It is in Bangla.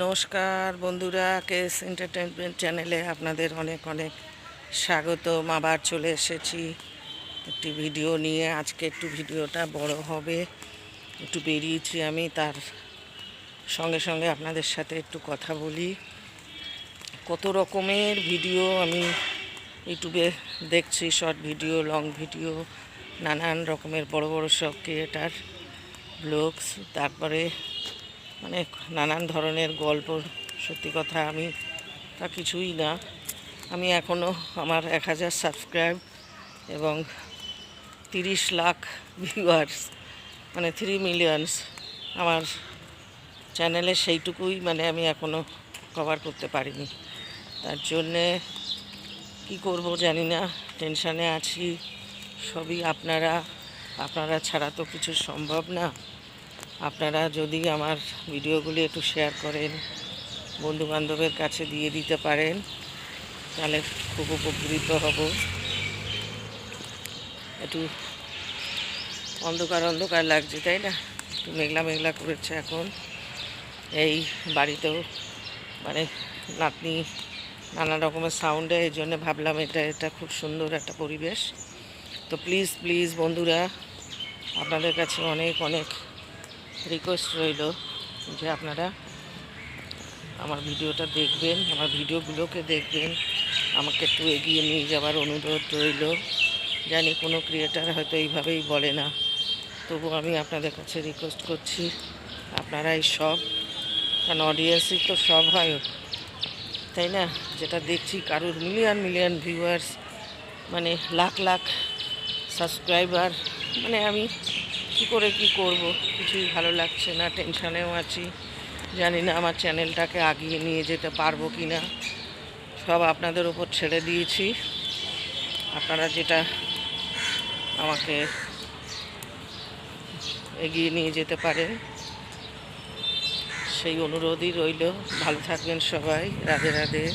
নমস্কার বন্ধুরা, কেস এন্টারটেনমেন্ট চ্যানেলে আপনাদের অনেক অনেক স্বাগতম। আবার চলে এসেছি একটি ভিডিও নিয়ে। আজকে একটু ভিডিওটা বড় হবে, একটু বেরিয়েছি আমি, তার সঙ্গে সঙ্গে আপনাদের সাথে একটু কথা বলি। কত রকমের ভিডিও আমি ইউটিউবে দেখছি, শর্ট ভিডিও, লং ভিডিও, নানান রকমের বড় বড় সব ক্রিয়েটার ব্লগস, তারপরে মানে নানান ধরনের গল্প। সত্যি কথা, আমি তা কিছুই না। আমি এখনও আমার 1000 সাবস্ক্রাইব এবং 30 লাখ ভিউয়ার্স, মানে 3 মিলিয়নস আমার চ্যানেলে, সেইটুকুই মানে আমি এখনও কভার করতে পারিনি। তার জন্যে কী করব জানি না, টেনশানে আছি। সবই আপনারা ছাড়া তো কিছু সম্ভব না। আপনারা যদি আমার ভিডিওগুলি একটু শেয়ার করেন, বন্ধুবান্ধবের কাছে দিয়ে দিতে পারেন, তাহলে খুব উপকৃত হব। একটু অন্ধকার অন্ধকার লাগছে, তাই না? একটু মেঘলা মেঘলা করেছে এখন। এই বাড়িতেও মানে নাতনি নানা রকমের সাউন্ডে, এই জন্য ভাবলাম এটা খুব সুন্দর একটা পরিবেশ। তো প্লিজ প্লিজ বন্ধুরা, আপনাদের কাছে অনেক অনেক রিকোয়েস্ট রইল যে আপনারা আমার ভিডিওটা দেখবেন, আমার ভিডিওগুলোকে দেখবেন, আমাকে একটু এগিয়ে নিয়ে যাওয়ার অনুরোধ রইল। জানি কোনো ক্রিয়েটার হয়তো এইভাবেই বলে না, তবু আমি আপনাদের কাছে রিকোয়েস্ট করছি, আপনারাই সব। কারণ অডিয়েন্সই তো সব হয়, তাই না? যেটা দেখছি কারুর মিলিয়ন মিলিয়ন ভিউয়ার্স, মানে লাখ লাখ সাবস্ক্রাইবার, মানে আমি কী করে কী করব, কিছুই ভালো লাগছে না। টেনশানেও আছি, জানি না আমার চ্যানেলটাকে আগিয়ে নিয়ে যেতে পারবো কি না। সব আপনাদের ওপর ছেড়ে দিয়েছি। আপনারা যেটা আমাকে এগিয়ে নিয়ে যেতে পারেন, সেই অনুরোধই রইল। ভালো থাকবেন সবাই। রাধে রাধে।